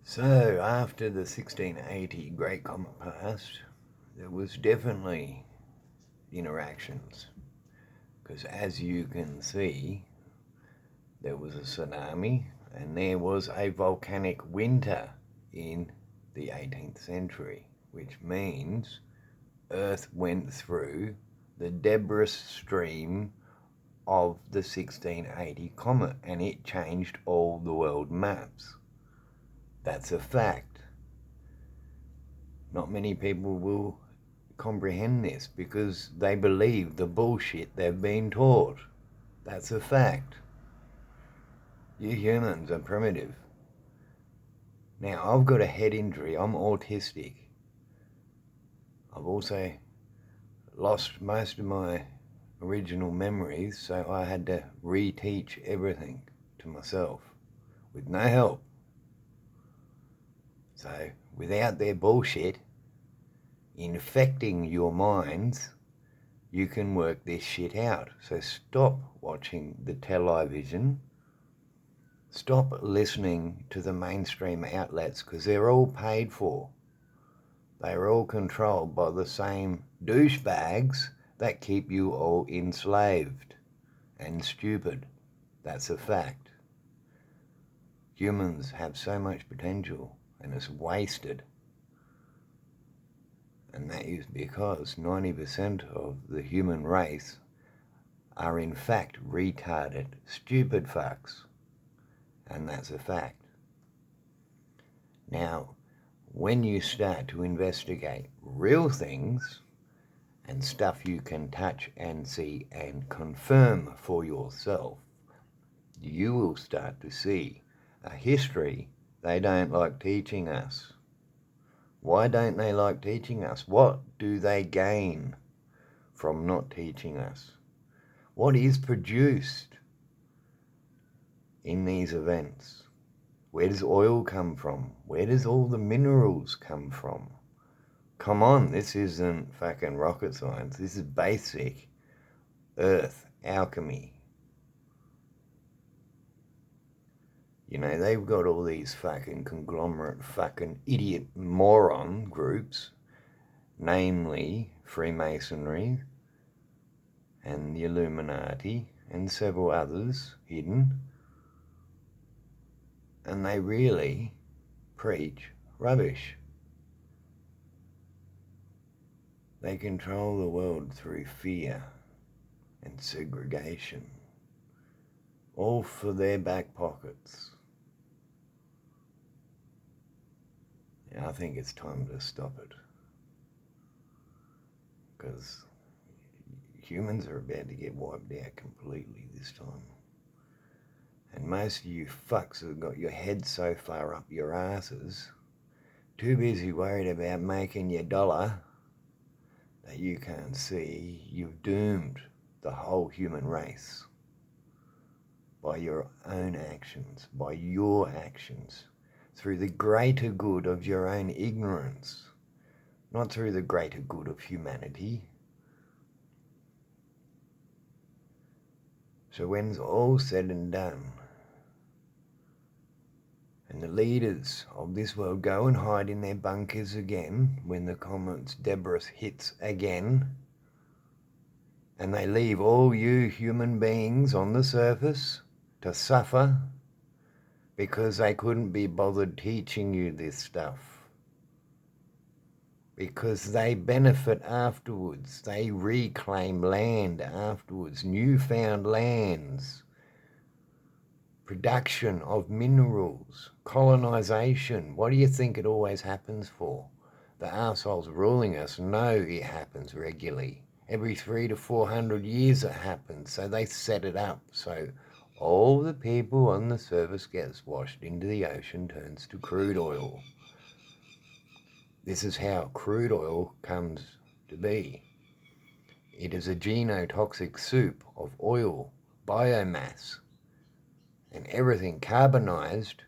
So, after the 1680 Great Comet passed, there was definitely interactions. Because as you can see, there was a tsunami and there was a volcanic winter in the 18th century, which means Earth went through the debris stream of the 1680 comet and it changed all the world maps. That's a fact. Not many people will comprehend this because they believe the bullshit they've been taught. That's a fact. You humans are primitive. Now, I've got a head injury. I'm autistic. I've also lost most of my original memories, so I had to reteach everything to myself with no help. So, without their bullshit infecting your minds, you can work this shit out. So stop watching the television. Stop listening to the mainstream outlets because they're all paid for. They're all controlled by the same douchebags that keep you all enslaved and stupid. That's a fact. Humans have so much potential and it's wasted. And that is because 90% of the human race are in fact retarded, stupid fucks. And that's a fact. Now, when you start to investigate real things and stuff you can touch and see and confirm for yourself, you will start to see a history they don't like teaching us. Why don't they like teaching us? What do they gain from not teaching us? What is produced in these events? Where does oil come from? Where does all the minerals come from? Come on, this isn't fucking rocket science. This is basic earth alchemy. You know, they've got all these fucking conglomerate fucking idiot moron groups, namely Freemasonry and the Illuminati and several others hidden, and they really preach rubbish. They control the world through fear and segregation, all for their back pockets. I think it's time to stop it. Because humans are about to get wiped out completely this time. And most of you fucks have got your head so far up your asses, too busy worried about making your dollar, that you can't see you've doomed the whole human race by your own actions, by your actions, through the greater good of your own ignorance, not through the greater good of humanity. So when's all said and done, and the leaders of this world go and hide in their bunkers again when the comet's debris hits again, and they leave all you human beings on the surface to suffer because they couldn't be bothered teaching you this stuff. Because they benefit afterwards. They reclaim land afterwards, newfound lands, production of minerals, colonisation. What do you think it always happens for? The arseholes ruling us know it happens regularly. Every 300 to 400 years it happens, so they set it up. So all the people on the surface gets washed into the ocean, turns to crude oil. This is how crude oil comes to be. It is a genotoxic soup of oil, biomass, and everything carbonized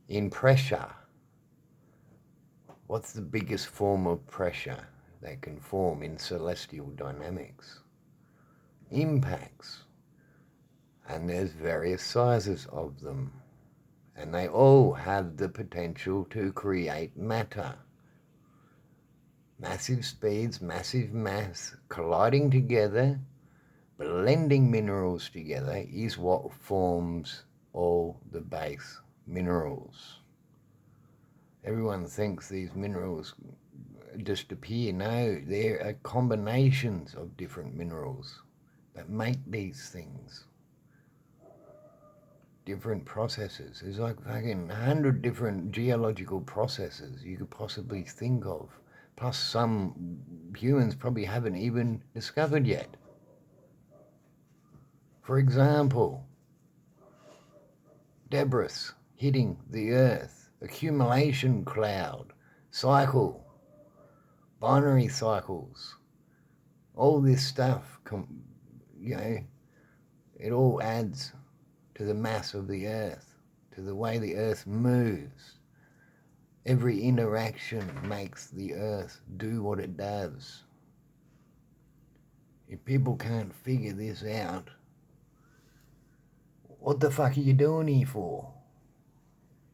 in pressure. What's the biggest form of pressure that can form in celestial dynamics? Impacts. And there's various sizes of them. And they all have the potential to create matter. Massive speeds, massive mass, colliding together, blending minerals together is what forms all the base minerals. Everyone thinks these minerals just appear. No, they're combinations of different minerals that make these things. Different processes. There's like fucking 100 different geological processes you could possibly think of. Plus some humans probably haven't even discovered yet. For example, debris hitting the earth, accumulation cloud, cycle, binary cycles, all this stuff, it all adds to the mass of the earth, to the way the earth moves. Every interaction makes the earth do what it does. If people can't figure this out, what the fuck are you doing here for?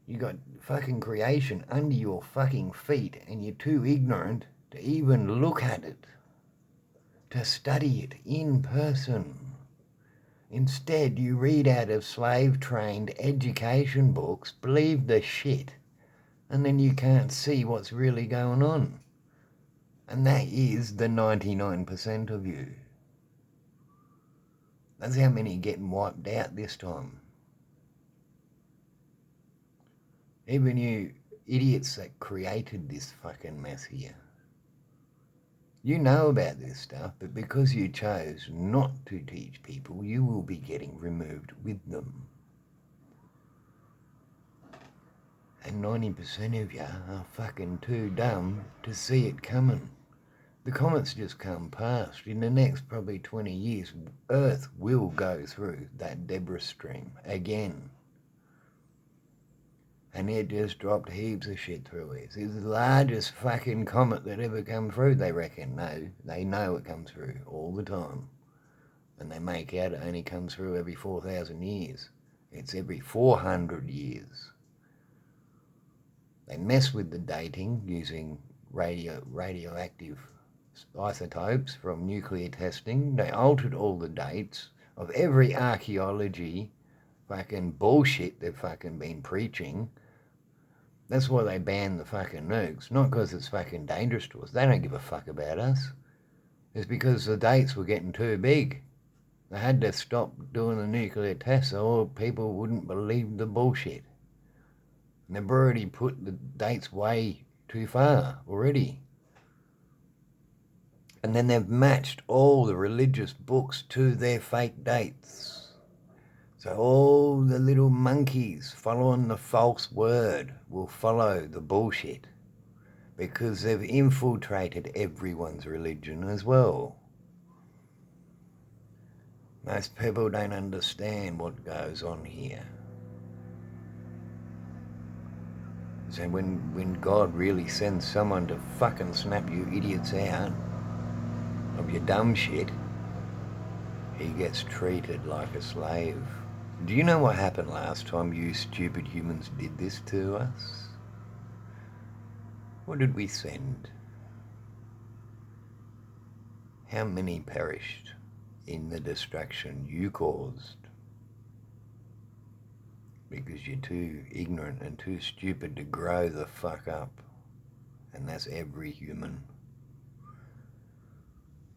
You got fucking creation under your fucking feet and you're too ignorant to even look at it, to study it in person. Instead, you read out of slave-trained education books, believe the shit, and then you can't see what's really going on. And that is the 99% of you. That's how many are getting wiped out this time. Even you idiots that created this fucking mess here. You know about this stuff, but because you chose not to teach people, you will be getting removed with them. And 90% of you are fucking too dumb to see it coming. The comet's just come past. In the next probably 20 years, Earth will go through that debris stream again. And it just dropped heaps of shit through it. It's the largest fucking comet that ever come through, they reckon. No, they know it comes through all the time. And they make out it only comes through every 4,000 years. It's every 400 years. They mess with the dating using radioactive isotopes from nuclear testing. They altered all the dates of every archaeology fucking bullshit they've fucking been preaching. That's why they banned the fucking nukes. Not because it's fucking dangerous to us. They don't give a fuck about us. It's because the dates were getting too big. They had to stop doing the nuclear tests so people wouldn't believe the bullshit. And they've already put the dates way too far already. And then they've matched all the religious books to their fake dates. So all the little monkeys following the false word will follow the bullshit because they've infiltrated everyone's religion as well. Most people don't understand what goes on here. So when God really sends someone to fucking snap you idiots out of your dumb shit, he gets treated like a slave. Do you know what happened last time you stupid humans did this to us? What did we send? How many perished in the destruction you caused? Because you're too ignorant and too stupid to grow the fuck up. And that's every human.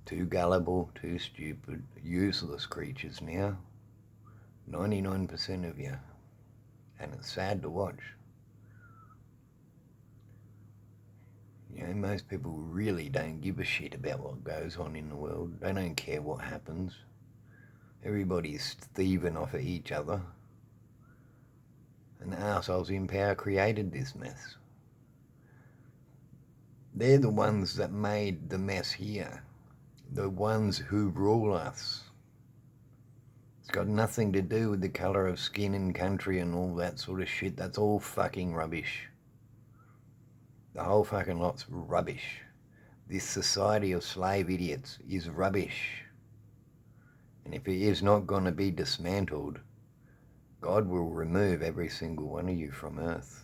Too gullible, too stupid, useless creatures now. 99% of you. And it's sad to watch. You know, most people really don't give a shit about what goes on in the world. They don't care what happens. Everybody's thieving off of each other. And the arseholes in power created this mess. They're the ones that made the mess here. The ones who rule us. It's got nothing to do with the colour of skin and country and all that sort of shit. That's all fucking rubbish. The whole fucking lot's rubbish. This society of slave idiots is rubbish. And if it is not going to be dismantled, God will remove every single one of you from earth.